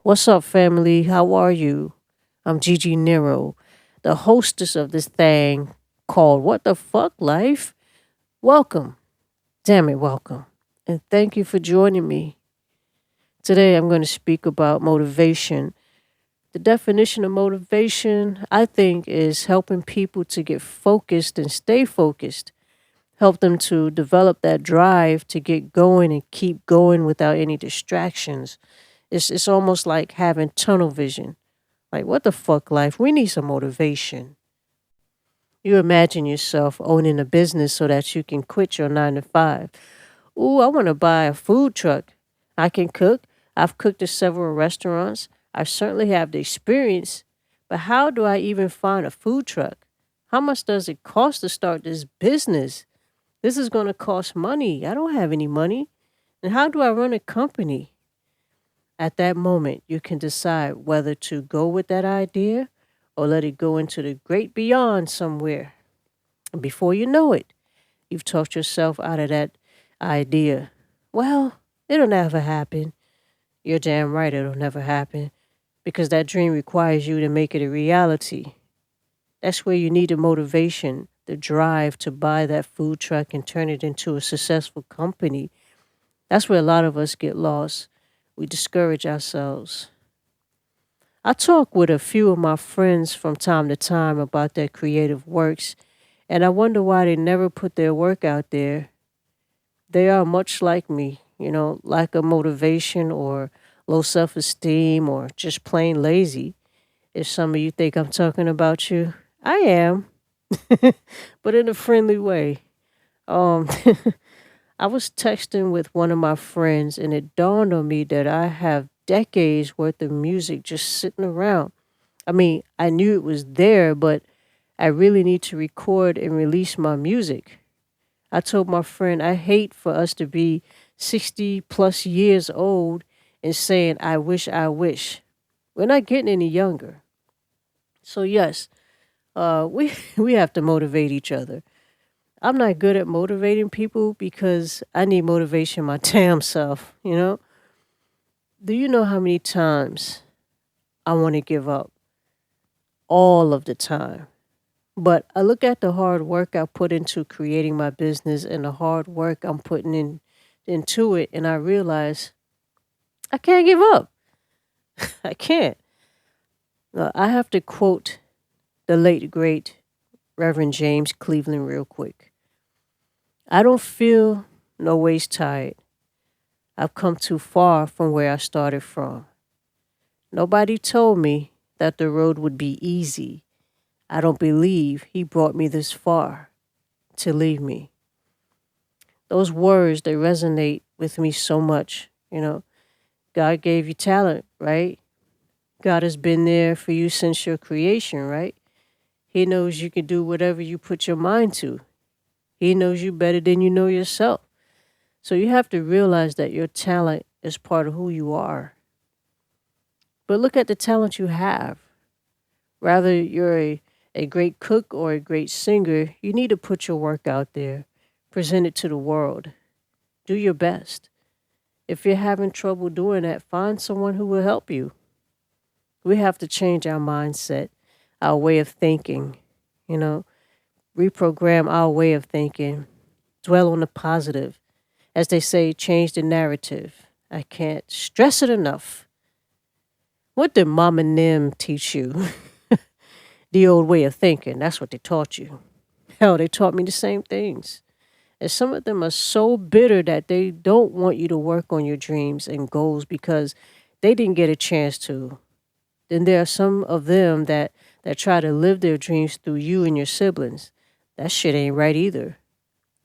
What's up, family? How are you? I'm Gigi Nero, the hostess of this thing called What the Fuck Life? Welcome. Damn it, welcome. And thank you for joining me. Today, I'm going to speak about motivation. The definition of motivation, I think, is helping people to get focused and stay focused, help them to develop that drive to get going and keep going without any distractions. It's almost like having tunnel vision. Like, what the fuck, life? We need some motivation. You imagine yourself owning a business so that you can quit your 9 to 5. Ooh, I want to buy a food truck. I can cook. I've cooked at several restaurants. I certainly have the experience. But how do I even find a food truck? How much does it cost to start this business? This is going to cost money. I don't have any money. And how do I run a company? At that moment, you can decide whether to go with that idea or let it go into the great beyond somewhere. And before you know it, you've talked yourself out of that idea. Well, it'll never happen. You're damn right it'll never happen because that dream requires you to make it a reality. That's where you need the motivation, the drive to buy that food truck and turn it into a successful company. That's where a lot of us get lost. We discourage ourselves. I talk with a few of my friends from time to time about their creative works, and I wonder why they never put their work out there. They are much like me, lack of motivation or low self esteem or just plain lazy. If some of you think I'm talking about you, I am, but in a friendly way. Um, I was texting with one of my friends, and it dawned on me that I have decades worth of music just sitting around. I mean, I knew it was there, but I really need to record and release my music. I told my friend I hate for us to be 60 plus years old and saying, I wish, I wish. We're not getting any younger. So, yes, we, we have to motivate each other. I'm not good at motivating people because I need motivation my damn self. Do you know how many times I want to give up? All of the time. But I look at the hard work I put into creating my business and the hard work I'm putting into it, and I realize I can't give up. I can't. I have to quote the late great Reverend James Cleveland real quick. I don't feel no ways tired. I've come too far from where I started from. Nobody told me that the road would be easy. I don't believe he brought me this far to leave me. Those words, they resonate with me so much. God gave you talent, right? God has been there for you since your creation, right? He knows you can do whatever you put your mind to. He knows you better than you know yourself. So you have to realize that your talent is part of who you are. But look at the talent you have. Rather you're a great cook or a great singer, you need to put your work out there, present it to the world. Do your best. If you're having trouble doing that, find someone who will help you. We have to change our mindset, our way of thinking, you know, reprogram our way of thinking, dwell on the positive. As they say, change the narrative. I can't stress it enough. What did Mama Nim teach you? The old way of thinking. That's what they taught you. Hell, they taught me the same things. And some of them are so bitter that they don't want you to work on your dreams and goals because they didn't get a chance to. Then there are some of them that try to live their dreams through you and your siblings. That shit ain't right either.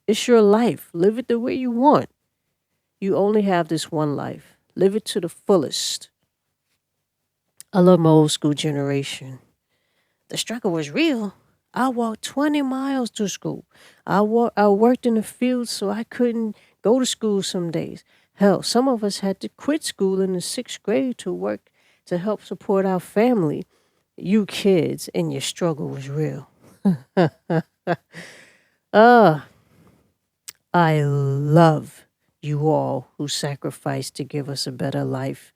It's your life. Live it the way you want. You only have this one life. Live it to the fullest. I love my old school generation. The struggle was real. I walked 20 miles to school. I worked in the field so I couldn't go to school some days. Hell, some of us had to quit school in the sixth grade to work to help support our family. You kids and your struggle was real. Ah, I love you all who sacrificed to give us a better life.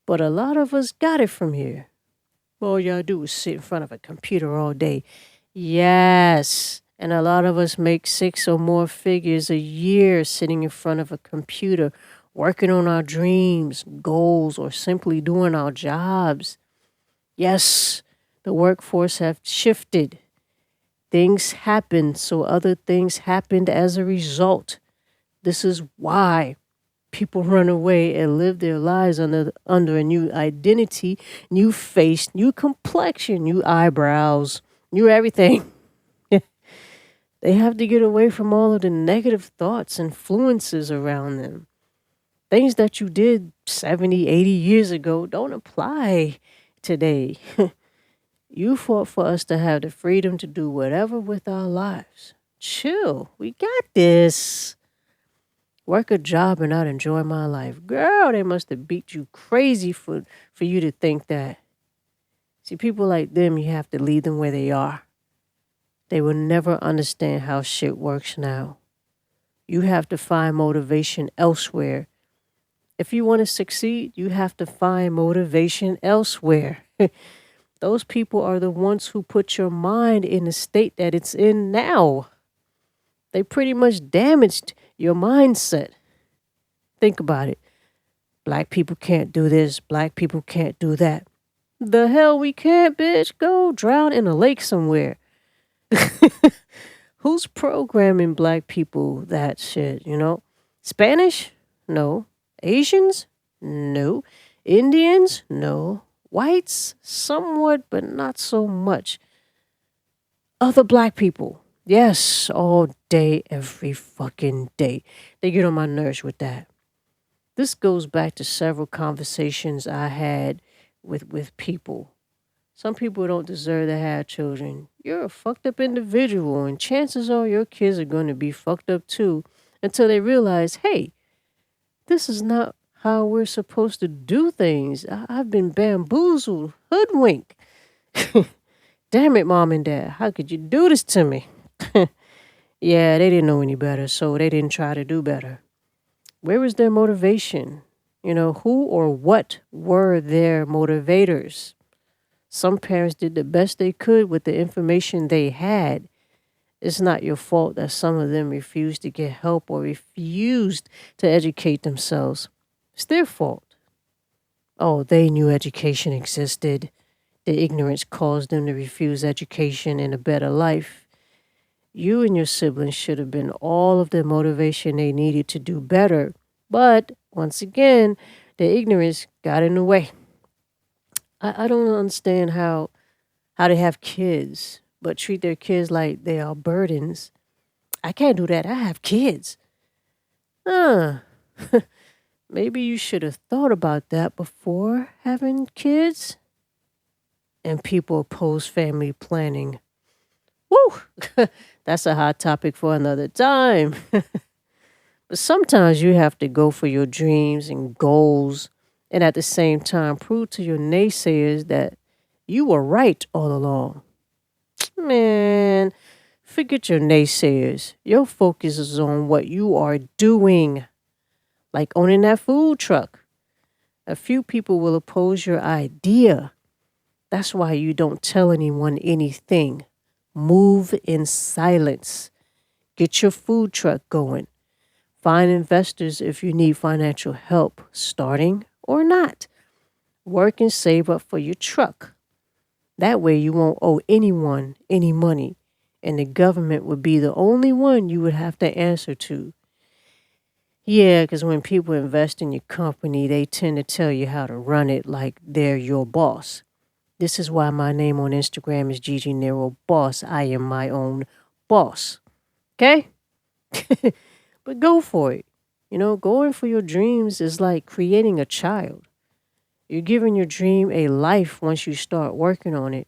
But a lot of us got it from here. All y'all do is sit in front of a computer all day. Yes. And a lot of us make 6 or more figures a year sitting in front of a computer, working on our dreams, goals, or simply doing our jobs. Yes, the workforce have shifted. Things happened, so other things happened as a result. This is why people run away and live their lives under a new identity, new face, new complexion, new eyebrows, new everything. They have to get away from all of the negative thoughts, influences around them. Things that you did 70, 80 years ago don't apply today. You fought for us to have the freedom to do whatever with our lives. Chill. We got this. Work a job and not enjoy my life. Girl, they must have beat you crazy for you to think that. See, people like them, you have to leave them where they are. They will never understand how shit works now. You have to find motivation elsewhere. If you want to succeed, you have to find motivation elsewhere. Those people are the ones who put your mind in the state that it's in now. They pretty much damaged your mindset. Think about it. Black people can't do this. Black people can't do that. The hell we can't, bitch. Go drown in a lake somewhere. Who's programming black people that shit, Spanish? No. Asians? No. Indians? No. Whites? Somewhat, but not so much. Other black people? Yes, all day, every fucking day. They get on my nerves with that. This goes back to several conversations I had with people. Some people don't deserve to have children. You're a fucked up individual, and chances are your kids are going to be fucked up too until they realize, hey, this is not how we're supposed to do things. I've been bamboozled, hoodwinked. Damn it, mom and dad, how could you do this to me? Yeah, they didn't know any better, so they didn't try to do better. Where was their motivation? Who or what were their motivators? Some parents did the best they could with the information they had. It's not your fault that some of them refused to get help or refused to educate themselves. It's their fault. Oh, they knew education existed. The ignorance caused them to refuse education and a better life. You and your siblings should have been all of the motivation they needed to do better. But once again, the ignorance got in the way. I don't understand how they have kids, but treat their kids like they are burdens. I can't do that. I have kids. Maybe you should have thought about that before having kids. And people oppose family planning. Woo! That's a hot topic for another time. But sometimes you have to go for your dreams and goals and at the same time prove to your naysayers that you were right all along. Man, forget your naysayers. Your focus is on what you are doing, like owning that food truck. A few people will oppose your idea. That's why you don't tell anyone anything. Move in silence. Get your food truck going. Find investors if you need financial help, starting or not. Work and save up for your truck. That way you won't owe anyone any money, and the government would be the only one you would have to answer to. Yeah, because when people invest in your company, they tend to tell you how to run it like they're your boss. This is why my name on Instagram is Gigi Nero Boss. I am my own boss. Okay? But go for it. Going for your dreams is like creating a child. You're giving your dream a life once you start working on it.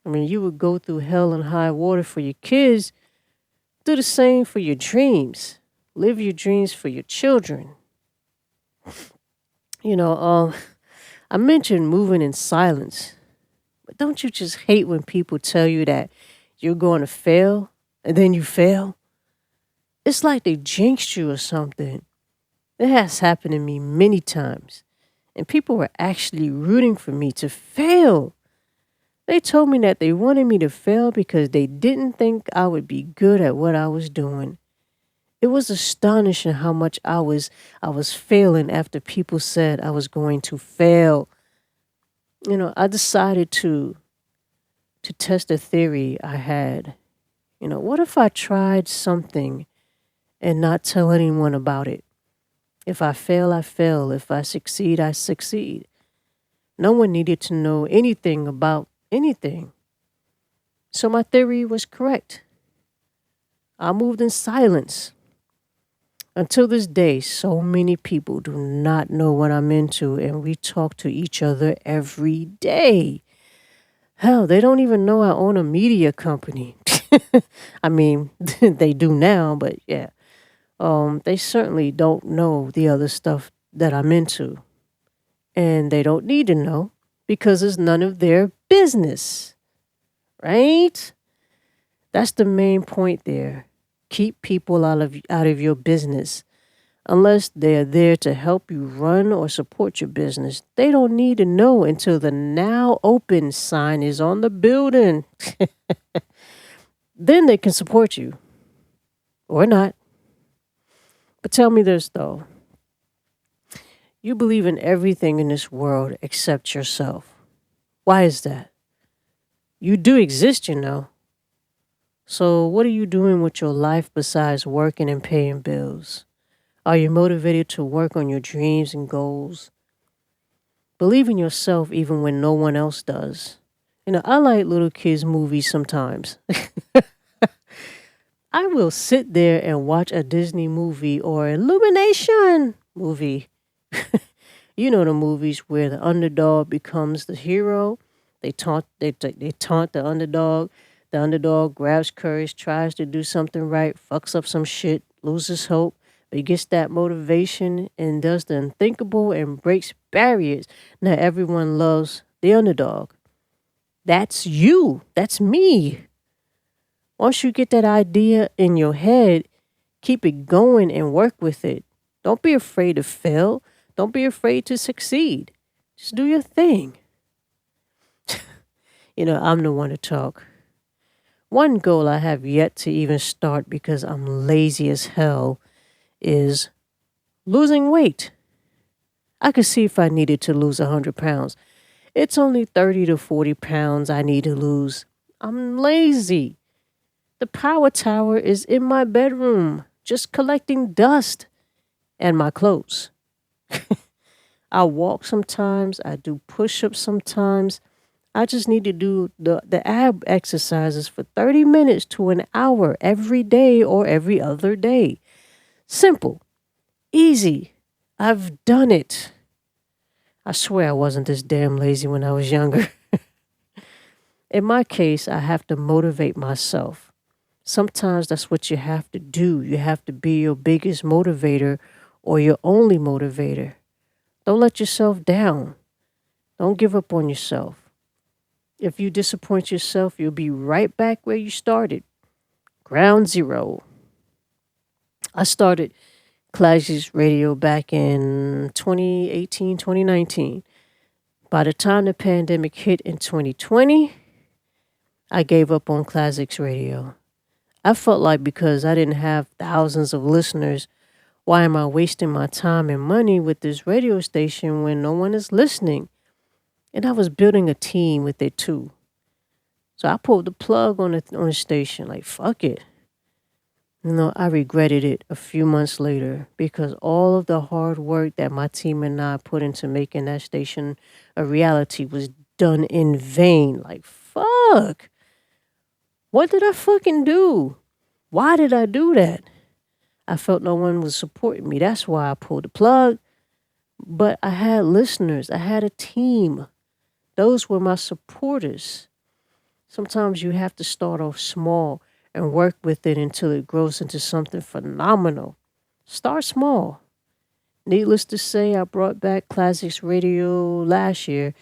I mean, you would go through hell and high water for your kids. Do the same for your dreams. Live your dreams for your children. I mentioned moving in silence. But don't you just hate when people tell you that you're going to fail and then you fail? It's like they jinxed you or something. It has happened to me many times. And people were actually rooting for me to fail. They told me that they wanted me to fail because they didn't think I would be good at what I was doing. It was astonishing how much I was failing after people said I was going to fail. I decided to test a theory I had. What if I tried something and not tell anyone about it? If I fail, I fail. If I succeed, I succeed. No one needed to know anything about anything. So my theory was correct. I moved in silence. Until this day, so many people do not know what I'm into, and we talk to each other every day. Hell, they don't even know I own a media company. I mean, they do now, but yeah. They certainly don't know the other stuff that I'm into. And they don't need to know because it's none of their business. Right? That's the main point there. Keep people out of your business. Unless they're there to help you run or support your business, they don't need to know until the now open sign is on the building. Then they can support you or not. But tell me this though. You believe in everything in this world except yourself. Why is that? You do exist. So what are you doing with your life besides working and paying bills? Are you motivated to work on your dreams and goals? Believe in yourself even when no one else does. I like little kids' movies sometimes. I will sit there and watch a Disney movie or Illumination movie. The movies where the underdog becomes the hero. They taunt the underdog. The underdog grabs courage, tries to do something right, fucks up some shit, loses hope, but gets that motivation and does the unthinkable and breaks barriers. Now everyone loves the underdog. That's you. That's me. Once you get that idea in your head, keep it going and work with it. Don't be afraid to fail. Don't be afraid to succeed. Just do your thing. I'm the one to talk. One goal I have yet to even start because I'm lazy as hell is losing weight. I could see if I needed to lose 100 pounds. It's only 30 to 40 pounds I need to lose. I'm lazy. The power tower is in my bedroom, just collecting dust and my clothes. I walk sometimes, I do push ups sometimes. I just need to do the ab exercises for 30 minutes to an hour every day or every other day. Simple, easy. I've done it. I swear I wasn't this damn lazy when I was younger. In my case, I have to motivate myself. Sometimes that's what you have to do. You have to be your biggest motivator or your only motivator. Don't let yourself down. Don't give up on yourself. If you disappoint yourself, you'll be right back where you started. Ground zero. I started Classics Radio back in 2018, 2019. By the time the pandemic hit in 2020, I gave up on Classics Radio. I felt like because I didn't have thousands of listeners, why am I wasting my time and money with this radio station when no one is listening? And I was building a team with it too. So I pulled the plug on the station, like, fuck it. I regretted it a few months later because all of the hard work that my team and I put into making that station a reality was done in vain. Like, fuck. What did I fucking do? Why did I do that? I felt no one was supporting me. That's why I pulled the plug. But I had listeners. I had a team. Those were my supporters. Sometimes you have to start off small and work with it until it grows into something phenomenal. Start small. Needless to say, I brought back Classics Radio last year,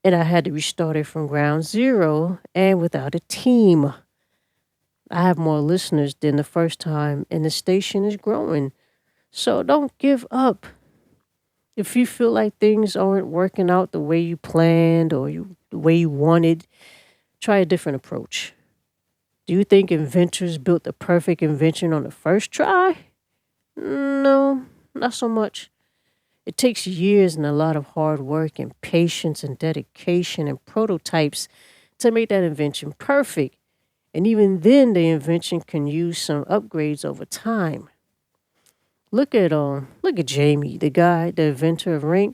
and I had to restart it from ground zero and without a team. I have more listeners than the first time, and the station is growing. So don't give up. If you feel like things aren't working out the way you planned or the way you wanted, try a different approach. Do you think inventors built the perfect invention on the first try? No, not so much. It takes years and a lot of hard work and patience and dedication and prototypes to make that invention perfect. And even then, the invention can use some upgrades over time. Look at Jamie, the guy, the inventor of Ring.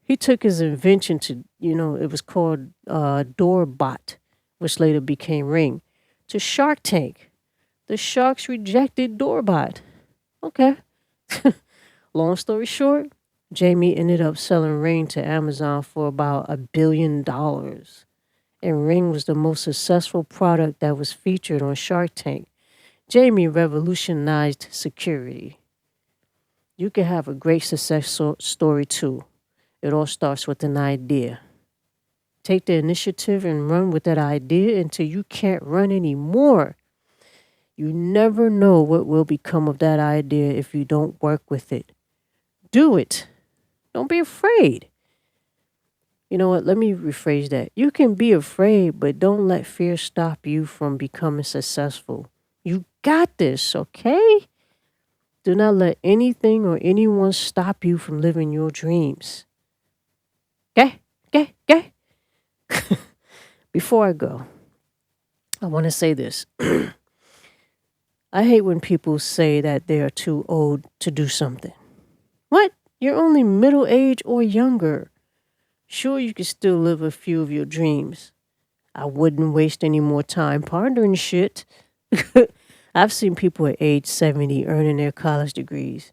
He took his invention to, it was called Doorbot, which later became Ring, to Shark Tank. The sharks rejected Doorbot. Okay. Long story short, Jamie ended up selling Ring to Amazon for about $1 billion. And Ring was the most successful product that was featured on Shark Tank. Jamie revolutionized security. You can have a great story too. It all starts with an idea. Take the initiative and run with that idea until you can't run anymore. You never know what will become of that idea if you don't work with it. Do it. Don't be afraid. You know what? Let me rephrase that. You can be afraid, but don't let fear stop you from becoming successful. You got this, okay? Do not let anything or anyone stop you from living your dreams. Okay? Okay? Okay? Before I go, I want to say this. I hate when people say that they are too old to do something. What? You're only middle age or younger. Sure, you can still live a few of your dreams. I wouldn't waste any more time pondering shit. I've seen people at age 70 earning their college degrees.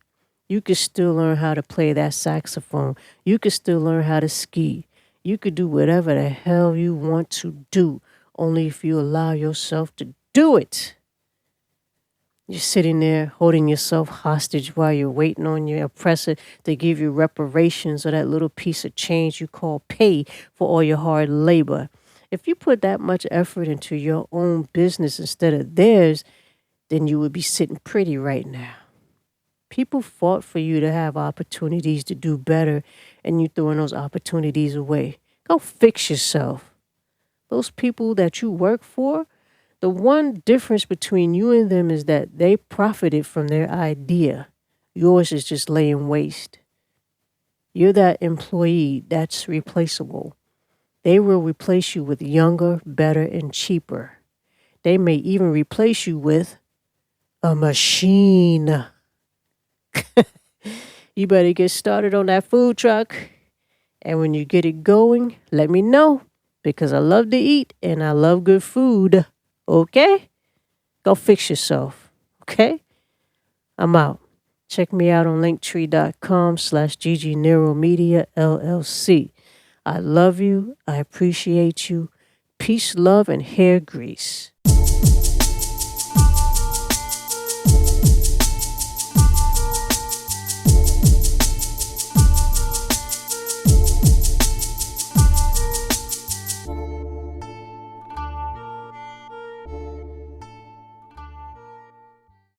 You could still learn how to play that saxophone. You could still learn how to ski. You could do whatever the hell you want to do, only if you allow yourself to do it. You're sitting there holding yourself hostage while you're waiting on your oppressor to give you reparations or that little piece of change you call pay for all your hard labor. If you put that much effort into your own business instead of theirs, then you would be sitting pretty right now. People fought for you to have opportunities to do better, and you throwing those opportunities away. Go fix yourself. Those people that you work for, the one difference between you and them is that they profited from their idea. Yours is just laying waste. You're that employee that's replaceable. They will replace you with younger, better, and cheaper. They may even replace you with a machine. You better get started on that food truck. And when you get it going, let me know because I love to eat and I love good food. Okay? Go fix yourself. Okay? I'm out. Check me out on linktree.com/Gigi Nero Media LLC. I love you. I appreciate you. Peace, love, and hair grease.